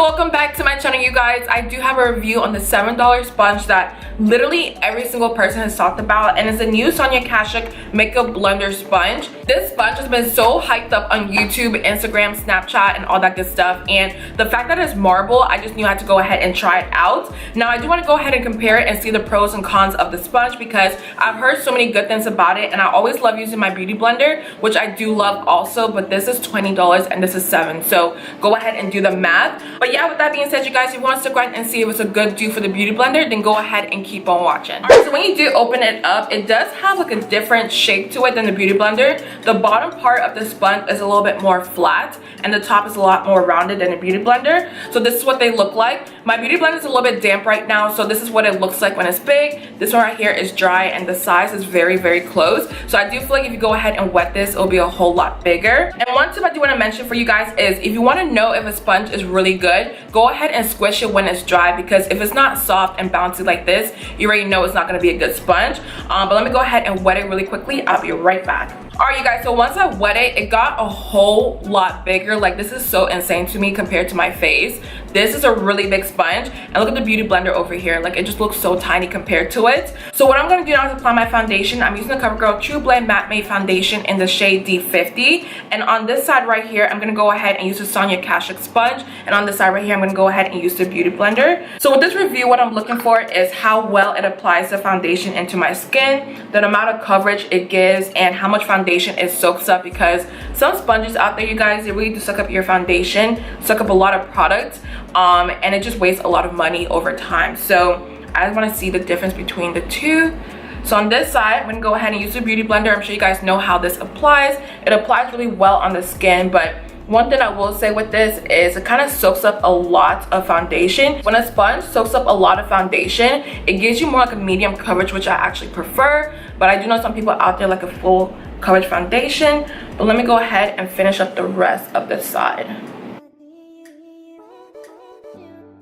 welcome back to my channel, you guys. I do have a review on the $7 sponge that literally every single person has talked about, and it's a new Sonia Kashuk makeup blender sponge. This sponge has been so hyped up on YouTube, Instagram, Snapchat, and all that good stuff, and the fact that it's marble, I just knew I had to go ahead and try it out. Now I do want to go ahead and compare it and see the pros and cons of the sponge because I've heard so many good things about it, and I always love using my beauty blender, which I do love also, but this is $20 and this is $7, so go ahead and do the math. But yeah, with that being said, you guys, if you want to stick around and see if it's a good do for the beauty blender, then go ahead and keep on watching. Alright, so when you do open it up, it does have like a different shape to it than the beauty blender. The bottom part of the sponge is a little bit more flat, and the top is a lot more rounded than a beauty blender. So this is what they look like. My beauty blender is a little bit damp right now, so this is what it looks like when it's big. This one right here is dry, and the size is very, very close. So I do feel like if you go ahead and wet this, it'll be a whole lot bigger. And one tip I do want to mention for you guys is if you want to know if a sponge is really good, go ahead and squish it when it's dry, because if it's not soft and bouncy like this, you already know it's not going to be a good sponge. But let me go ahead and wet it really quickly. I'll be right back. Alright, you guys, so once I wet it, it got a whole lot bigger. Like, this is so insane to me compared to my face. This is a really big sponge, and look at the beauty blender over here. Like, it just looks so tiny compared to it. So what I'm going to do now is apply my foundation. I'm using the Covergirl True Blend Matte Made Foundation in the shade D50, and on this side right here, I'm going to go ahead and use the Sonia Kashuk sponge, and on this side right here, I'm going to go ahead and use the beauty blender. So with this review, what I'm looking for is how well it applies the foundation into my skin, the amount of coverage it gives, and how much foundation it soaks up, because some sponges out there, you guys, they really do suck up your foundation, suck up a lot of product, and it just wastes a lot of money over time. So I just want to see the difference between the two. So on this side, I'm going to go ahead and use the beauty blender. I'm sure you guys know how this applies. It applies really well on the skin, but one thing I will say with this is it kind of soaks up a lot of foundation. When a sponge soaks up a lot of foundation, it gives you more like a medium coverage, which I actually prefer. But I do know some people out there like a full coverage foundation. But let me go ahead and finish up the rest of this side.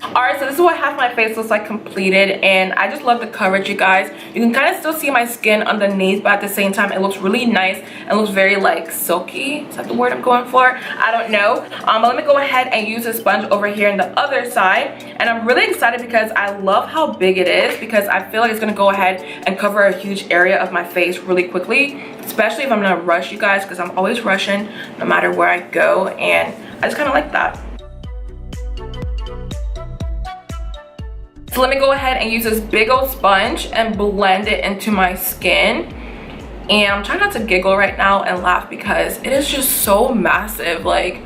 Alright, so this is what half my face looks like completed, and I just love the coverage, you guys. You can kind of still see my skin underneath, but at the same time, it looks really nice and looks very like silky. Is that the word I'm going for? I don't know. But let me go ahead and use the sponge over here on the other side, and I'm really excited because I love how big it is, because I feel like it's going to go ahead and cover a huge area of my face really quickly, especially if I'm in a rush, you guys, because I'm always rushing no matter where I go, and I just kind of like that. So let me go ahead and use this big old sponge and blend it into my skin. And I'm trying not to giggle right now and laugh because it is just so massive. Like,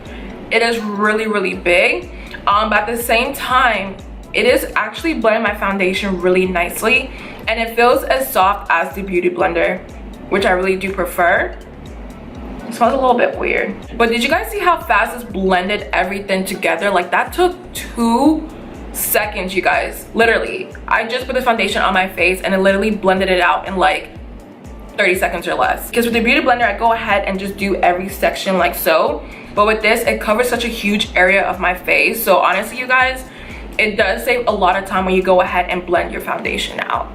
it is really, really big. But at the same time, it is actually blending my foundation really nicely. And it feels as soft as the beauty blender, which I really do prefer. It smells a little bit weird. But did you guys see how fast this blended everything together? Like, that took 2 seconds, you guys. Literally, I just put the foundation on my face and it literally blended it out in like 30 seconds or less. Because with the beauty blender, I go ahead and just do every section like so, but with this, it covers such a huge area of my face. So honestly, you guys, it does save a lot of time when you go ahead and blend your foundation out.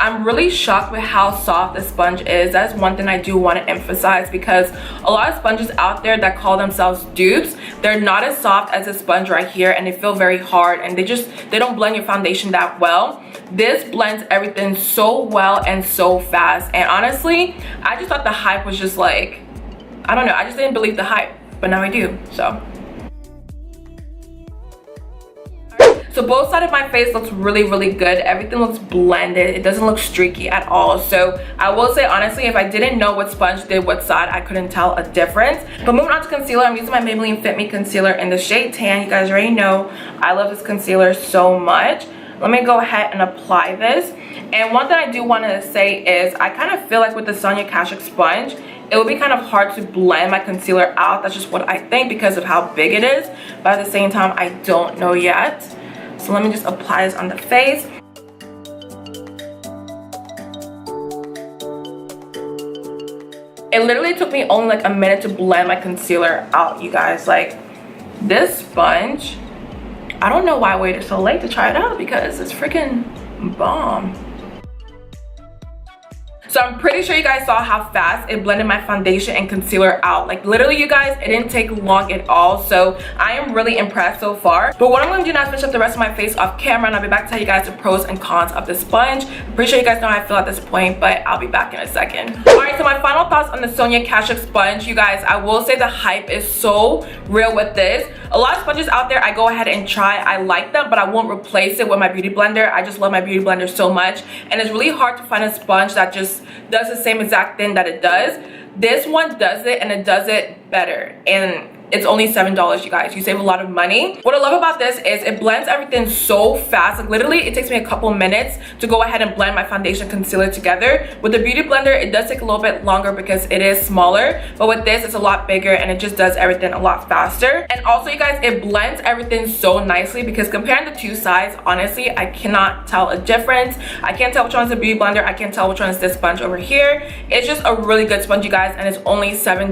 I'm really shocked with how soft the sponge is. That's one thing I do want to emphasize, because a lot of sponges out there that call themselves dupes, they're not as soft as this sponge right here, and they feel very hard, and they don't blend your foundation that well. This blends everything so well and so fast, and honestly, I just thought the hype was just like, I don't know, I just didn't believe the hype, but now I do. So both sides of my face looks really, really good. Everything looks blended. It doesn't look streaky at all. So I will say, honestly, if I didn't know what sponge did what side, I couldn't tell a difference. But moving on to concealer, I'm using my Maybelline Fit Me concealer in the shade Tan. You guys already know I love this concealer so much. Let me go ahead and apply this. And one thing I do want to say is I kind of feel like with the Sonia Kashuk sponge, it would be kind of hard to blend my concealer out. That's just what I think because of how big it is. But at the same time, I don't know yet. So let me just apply this on the face. It literally took me only like a minute to blend my concealer out, you guys. Like, this sponge, I don't know why I waited so late to try it out, because it's freaking bomb. So I'm pretty sure you guys saw how fast it blended my foundation and concealer out. Like literally, you guys, it didn't take long at all. So I am really impressed so far. But what I'm going to do now is finish up the rest of my face off camera, and I'll be back to tell you guys the pros and cons of the sponge. I'm pretty sure you guys know how I feel at this point, but I'll be back in a second. Alright, so my final thoughts on the Sonia Kashuk sponge. You guys, I will say the hype is so real with this. A lot of sponges out there I go ahead and try. I like them, but I won't replace it with my beauty blender. I just love my beauty blender so much, and it's really hard to find a sponge that just does the same exact thing that it does. This one does it, and it does it better, and it's only $7, you guys. You save a lot of money. What I love about this is it blends everything so fast. Like literally, it takes me a couple minutes to go ahead and blend my foundation concealer together. With the beauty blender, it does take a little bit longer because it is smaller, but with this, it's a lot bigger and it just does everything a lot faster. And also, you guys, it blends everything so nicely because comparing the two sides, honestly, I cannot tell a difference. I can't tell which one is the beauty blender. I can't tell which one is this sponge over here. It's just a really good sponge, you guys, and it's only $7.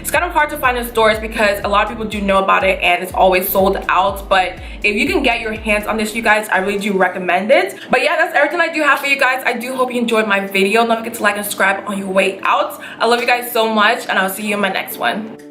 It's kind of hard to find in stores because a lot of people do know about it and it's always sold out, but if you can get your hands on this, you guys, I really do recommend it. But yeah, that's everything I do have for you guys. I do hope you enjoyed my video. Don't forget to like and subscribe on your way out. I love you guys so much, and I'll see you in my next one.